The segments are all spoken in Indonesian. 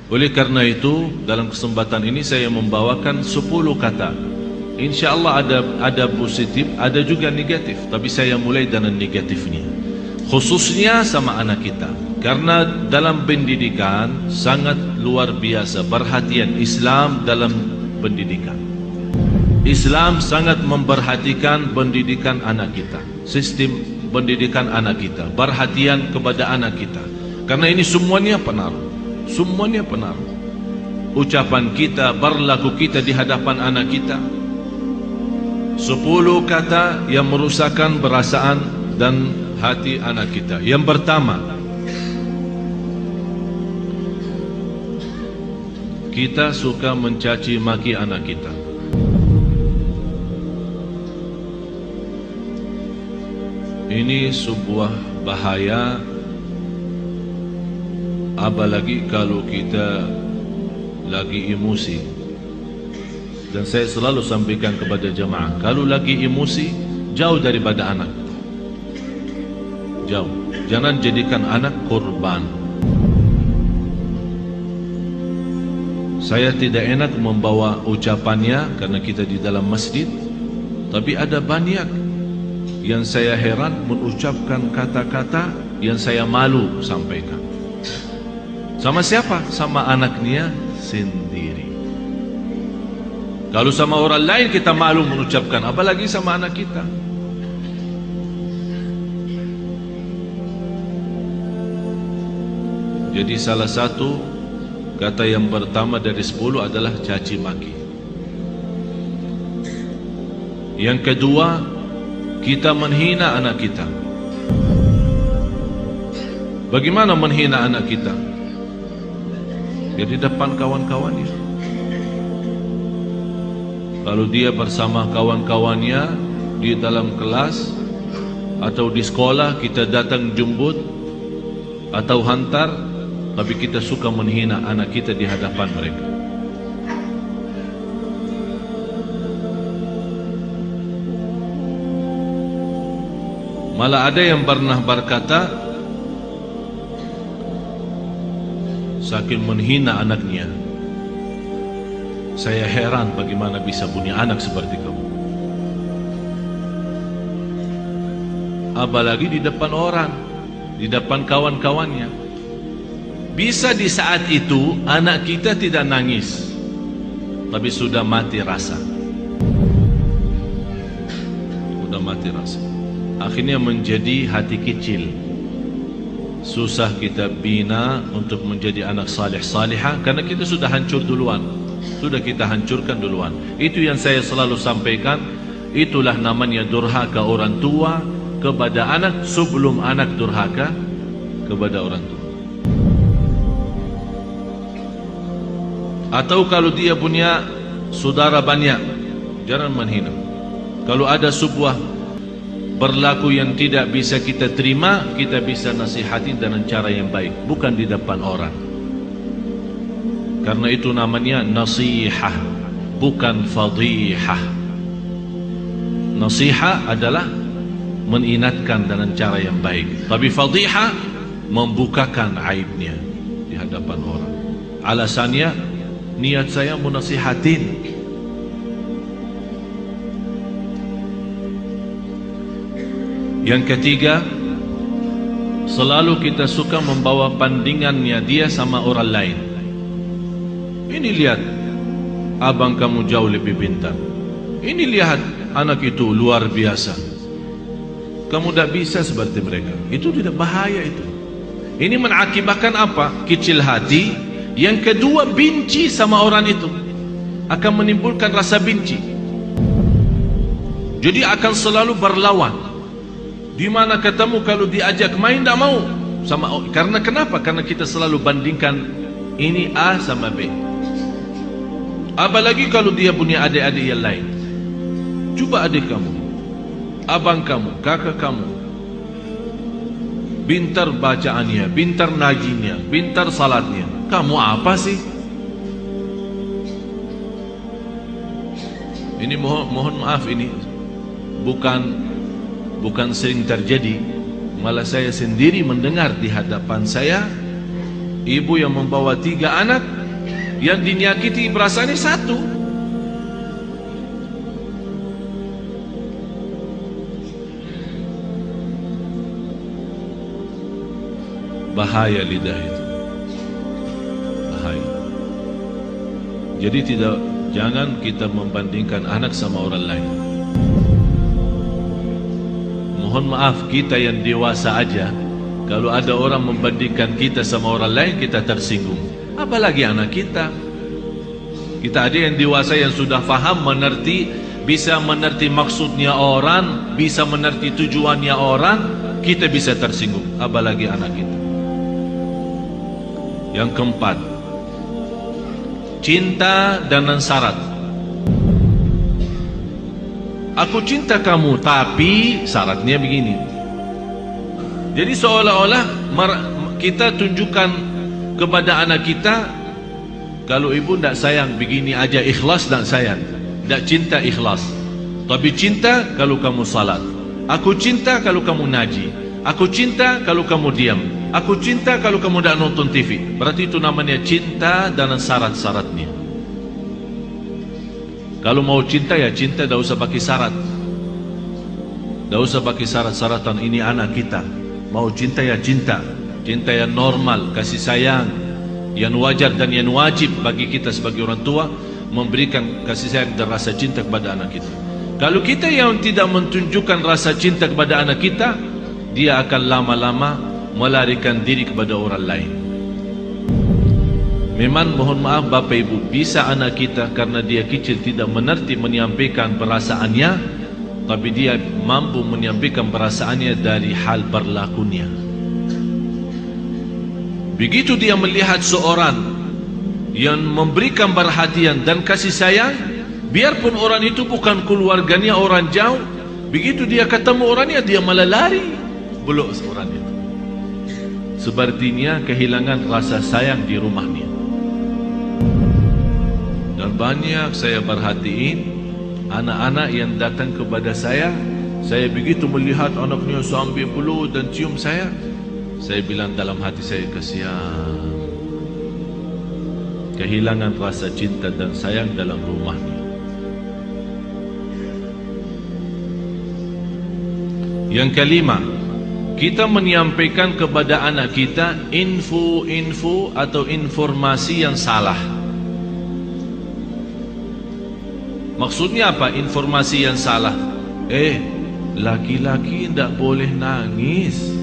Oleh karena itu, dalam kesempatan ini saya membawakan 10 kata. Insya Allah ada positif, ada juga negatif. Tapi saya mulai dengan negatifnya, khususnya sama anak kita. Karena dalam pendidikan sangat luar biasa perhatian Islam dalam pendidikan. Islam sangat memperhatikan pendidikan anak kita, sistem pendidikan anak kita, perhatian kepada anak kita. Karena ini semuanya pengaruh, semuanya pengaruh. Ucapan kita, berlaku kita di hadapan anak kita. 10 kata yang merusakkan perasaan dan hati anak kita. Yang pertama, kita suka mencaci maki anak kita. Ini sebuah bahaya, apalagi kalau kita lagi emosi. Dan saya selalu sampaikan kepada jemaah, kalau lagi emosi, jauh daripada anak. Jauh. Jangan jadikan anak korban. Saya tidak enak membawa ucapannya karena kita di dalam masjid. Tapi ada banyak yang saya heran mengucapkan kata-kata yang saya malu sampaikan. Sama siapa? Sama anaknya sendiri. Kalau sama orang lain kita malu mengucapkan, apalagi sama anak kita. Jadi salah satu kata yang pertama dari 10 adalah caci maki. Yang kedua, kita menghina anak kita. Bagaimana menghina anak kita? Ya di depan kawan-kawannya. Kalau dia bersama kawan-kawannya di dalam kelas atau di sekolah, kita datang jemput atau hantar, tapi kita suka menghina anak kita di hadapan mereka. Malah ada yang pernah berkata, saking menghina anaknya, saya heran bagaimana bisa punya anak seperti kamu. Apalagi di depan orang, di depan kawan-kawannya. Bisa di saat itu anak kita tidak nangis, tapi sudah mati rasa. Sudah mati rasa. Akhirnya menjadi hati kecil. Susah kita bina untuk menjadi anak salih-salihah karena kita sudah hancur duluan. Sudah kita hancurkan duluan. Itu yang saya selalu sampaikan. Itulah namanya durhaka orang tua kepada anak sebelum anak durhaka kepada orang tua. Atau kalau dia punya saudara banyak, jangan menghina. Kalau ada sebuah berlaku yang tidak bisa kita terima, kita bisa nasihati dengan cara yang baik, bukan di depan orang. Karena itu namanya nasihah, bukan fadihah. Nasihah adalah mengingatkan dengan cara yang baik, tapi fadihah membukakan aibnya di hadapan orang. Alasannya, niat saya menasihatin. Yang ketiga, selalu kita suka membawa bandingannya dia sama orang lain. Ini lihat, abang kamu jauh lebih pintar. Ini lihat, anak itu luar biasa. Kamu tidak bisa seperti mereka. Itu tidak bahaya itu. Ini mengakibatkan apa? Kecil hati. Yang kedua, benci sama orang itu. Akan menimbulkan rasa benci. Jadi akan selalu berlawan. Di mana ketemu kalau diajak main tidak mau sama. Karena kenapa? Karena kita selalu bandingkan ini A sama B. Apalagi kalau dia punya adik-adik yang lain. Coba adik kamu, abang kamu, kakak kamu, pintar bacaannya, pintar najinya, pintar salatnya. Kamu apa sih? Ini mohon maaf, ini bukan sering terjadi. Malah saya sendiri mendengar di hadapan saya, ibu yang membawa 3 anak, yang dinyakiti perasaannya satu. Bahaya lidah itu, bahaya. Jadi jangan kita membandingkan anak sama orang lain. Mohon maaf, kita yang dewasa aja, kalau ada orang membandingkan kita sama orang lain, kita tersinggung. Apalagi anak kita. Kita ada yang dewasa yang sudah faham, mengerti, bisa mengerti maksudnya orang, bisa mengerti tujuannya orang, kita bisa tersinggung. Apalagi anak kita. Yang keempat, cinta dengan syarat. Aku cinta kamu, tapi syaratnya begini. Jadi seolah-olah kita tunjukkan kepada anak kita, kalau ibu tidak sayang begini aja, ikhlas dan sayang, tidak cinta ikhlas. Tapi cinta kalau kamu salat. Aku cinta kalau kamu ngaji. Aku cinta kalau kamu diam. Aku cinta kalau kamu tidak nonton TV. Berarti itu namanya cinta dengan syarat-syaratnya. Kalau mau cinta ya cinta, tidak usah pakai syarat. Tidak usah pakai syarat-syaratan. Ini anak kita. Mau cinta ya cinta. Cinta yang normal, kasih sayang, yang wajar dan yang wajib bagi kita sebagai orang tua, memberikan kasih sayang dan rasa cinta kepada anak kita. Kalau kita yang tidak menunjukkan rasa cinta kepada anak kita, dia akan lama-lama melarikan diri kepada orang lain. Memang mohon maaf Bapak Ibu, bisa anak kita karena dia kecil tidak mengerti menyampaikan perasaannya, tapi dia mampu menyampaikan perasaannya dari hal berlakunya. Begitu dia melihat seorang yang memberikan perhatian dan kasih sayang, biarpun orang itu bukan keluarganya, orang jauh, begitu dia ketemu orangnya, dia malah lari, belok orang itu. Sepertinya kehilangan rasa sayang di rumahnya. Dan banyak saya perhatiin anak-anak yang datang kepada saya begitu melihat anaknya sambil peluk dan cium saya bilang dalam hati saya, kasihan, kehilangan rasa cinta dan sayang dalam rumahnya. Yang kelima, kita menyampaikan kepada anak kita info-info atau informasi yang salah. Maksudnya apa informasi yang salah? Laki-laki tidak boleh nangis.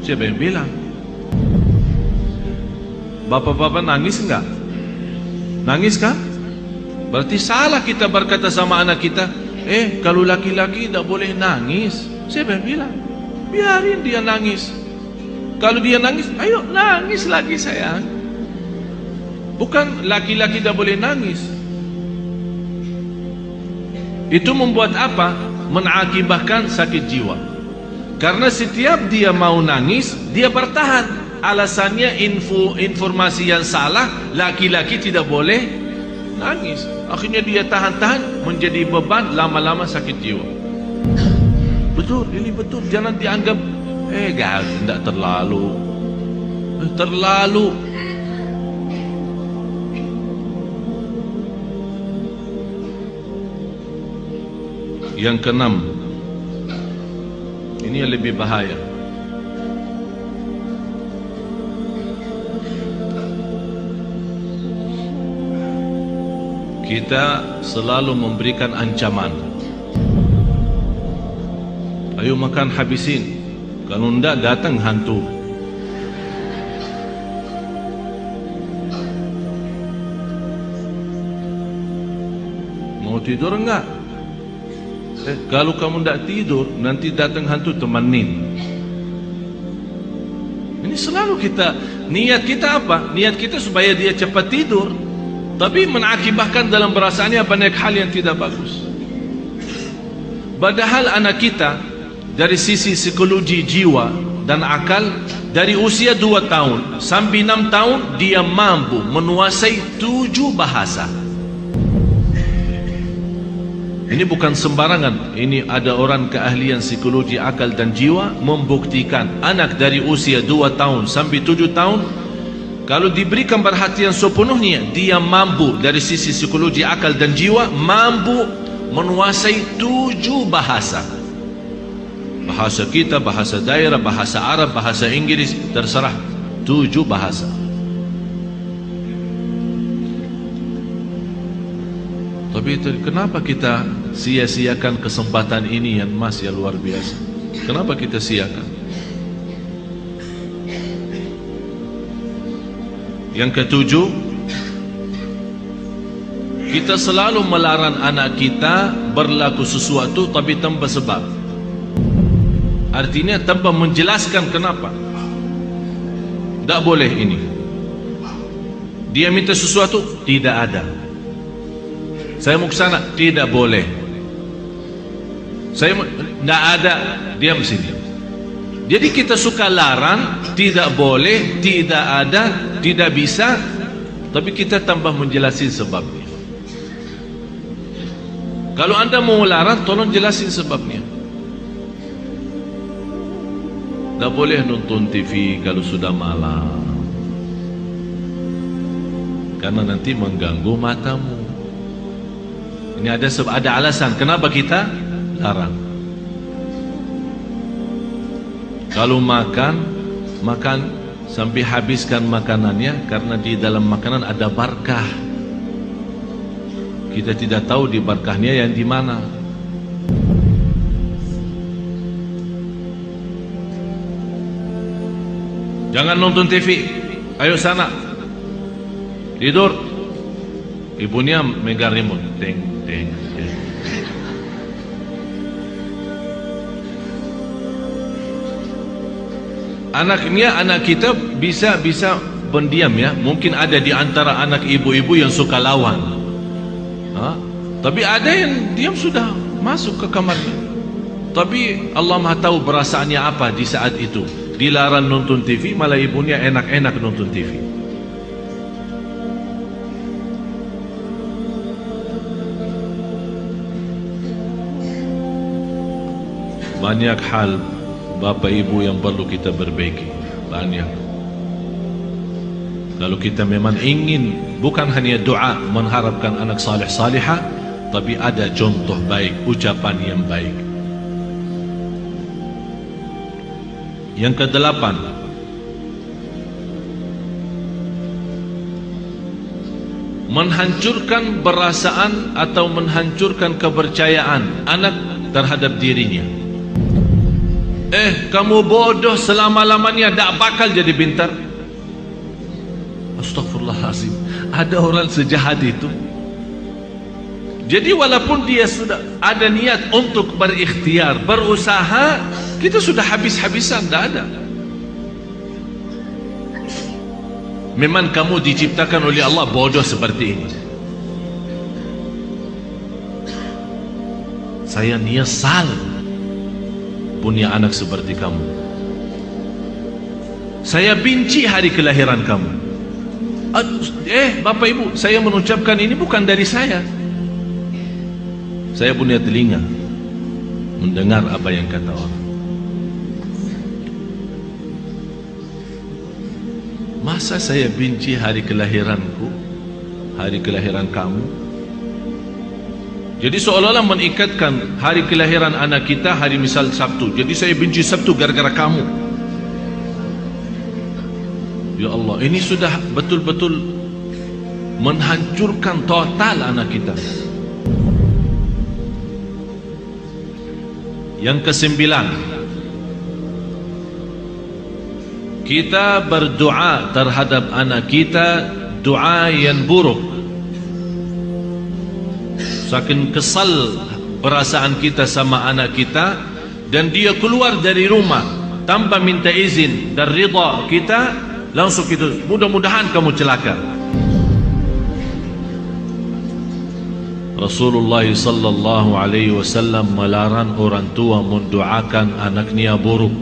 Siapa yang bilang? Bapak-bapak nangis enggak? Nangis kan? Berarti salah kita berkata sama anak kita, kalau laki-laki tidak boleh nangis. Siapa yang bilang? Biarin dia nangis. Kalau dia nangis, ayo nangis lagi sayang. Bukan laki-laki tidak boleh nangis. Itu membuat apa? Mengakibatkan sakit jiwa. Karena setiap dia mau nangis, dia bertahan. Alasannya informasi yang salah, laki-laki tidak boleh nangis. Akhirnya dia tahan-tahan, menjadi beban, lama-lama sakit jiwa. Betul, ini betul. Jangan dianggap tidak terlalu. Terlalu. Yang keenam, ini yang lebih bahaya. Kita selalu memberikan ancaman. Ayo makan habisin, kalau tidak datang hantu. Mau tidur enggak? Kalau kamu tidak tidur, nanti datang hantu, temenin. Ini selalu kita, niat kita apa? Niat kita supaya dia cepat tidur, tapi mengakibatkan dalam perasaannya banyak hal yang tidak bagus. Padahal anak kita dari sisi psikologi jiwa dan akal, dari usia 2 tahun sampai 6 tahun dia mampu menguasai 7 bahasa. Ini bukan sembarangan. Ini ada orang keahlian psikologi akal dan jiwa membuktikan anak dari usia 2 tahun sampai 7 tahun Kalau diberikan perhatian sepenuhnya, dia mampu dari sisi psikologi, akal dan jiwa, mampu menguasai 7 bahasa. Bahasa kita, bahasa daerah, bahasa Arab, bahasa Inggris, terserah, 7 bahasa. Tapi kenapa kita sia-siakan kesempatan ini yang masih luar biasa? Kenapa kita siakan? Yang ketujuh, kita selalu melarang anak kita berlaku sesuatu tapi tanpa sebab. Artinya tanpa menjelaskan kenapa. Tak boleh ini. Dia minta sesuatu, tidak ada. Saya mau ke sana, tidak boleh. Saya tidak ada, diam sini. Jadi kita suka larang, tidak boleh, tidak ada, tidak bisa, tapi kita tambah menjelaskan sebabnya. Kalau anda mau larang, tolong jelasin sebabnya. Tak boleh nonton TV kalau sudah malam, karena nanti mengganggu matamu. Ini ada alasan kenapa kita larang. Kalau makan sampai habiskan makanannya, karena di dalam makanan ada barakah. Kita tidak tahu di barakahnya yang di mana. Jangan nonton TV, ayo sana tidur. Ibunya megang remote, teng teng teng. Anak kita bisa pendiam ya. Mungkin ada di antara anak ibu-ibu yang suka lawan, tapi ada yang diam sudah masuk ke kamarnya. Tapi Allah Maha tahu perasaannya apa di saat itu. Dilarang nonton TV, malah ibunya enak-enak nonton TV. Banyak hal Bapak Ibu yang perlu kita perbaiki. Banyak. Kalau kita memang ingin bukan hanya doa mengharapkan anak salih salihah, tapi ada contoh baik, ucapan yang baik. Yang ke-8, menghancurkan perasaan atau menghancurkan kepercayaan anak terhadap dirinya. Kamu bodoh selama-lamanya, tak bakal jadi pintar. Astaghfirullahaladzim, ada orang sejahat itu. Jadi walaupun dia sudah ada niat untuk berikhtiar, berusaha, kita sudah habis-habisan, tak ada. Memang kamu diciptakan oleh Allah bodoh seperti ini. Saya nyesal punya anak seperti kamu. Saya benci hari kelahiran kamu. Bapak Ibu, saya mengucapkan ini bukan dari saya. Saya punya telinga mendengar apa yang kata orang. Masa saya benci hari kelahiranku, hari kelahiran kamu? Jadi seolah-olah mengikatkan hari kelahiran anak kita hari misal Sabtu. Jadi saya benci Sabtu gara-gara kamu. Ya Allah, ini sudah betul-betul menghancurkan total anak kita. Yang ke-9, kita berdoa terhadap anak kita doa yang buruk. Saking kesal perasaan kita sama anak kita, dan dia keluar dari rumah tanpa minta izin dan ridha kita, langsung kita, mudah-mudahan kamu celaka. Rasulullah sallallahu alaihi wasallam melarang orang tua mendoakan anaknya buruk.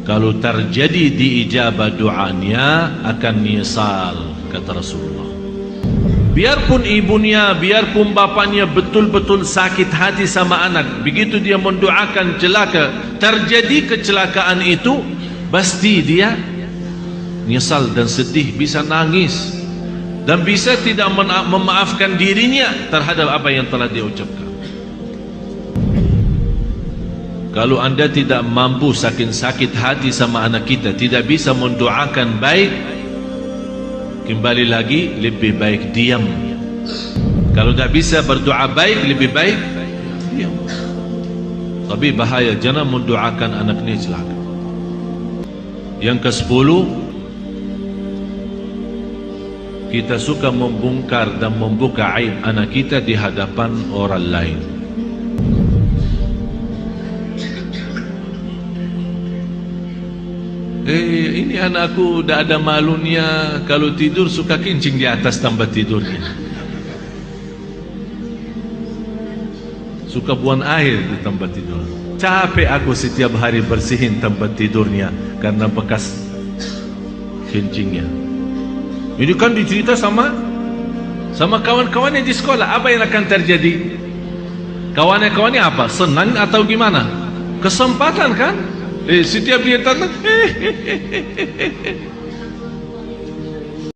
Kalau terjadi diijabah doanya akan nyesal, kata Rasulullah. Biarpun ibunya, biarpun bapaknya betul-betul sakit hati sama anak, begitu dia mendoakan celaka, terjadi kecelakaan itu, pasti dia nyesal dan sedih, bisa nangis, dan bisa tidak memaafkan dirinya terhadap apa yang telah dia ucapkan. Kalau anda tidak mampu saking sakit hati sama anak kita, tidak bisa mendoakan baik, kembali lagi lebih baik diam. Kalau tidak bisa berdoa baik, lebih baik diam. Tapi bahaya, jangan mendoakan anak ini celaka. Yang ke-10, kita suka membongkar dan membuka aib anak kita di hadapan orang lain. Ini anakku dah ada malunya, kalau tidur suka kencing di atas tempat tidurnya, suka buang air di tempat tidur. Capek aku setiap hari bersihin tempat tidurnya karena bekas kencingnya. Ini kan dicerita sama kawan-kawannya di sekolah. Apa yang akan terjadi? Kawan-kawannya apa? Senang atau gimana? Kesempatan kan? Setiap dia datang,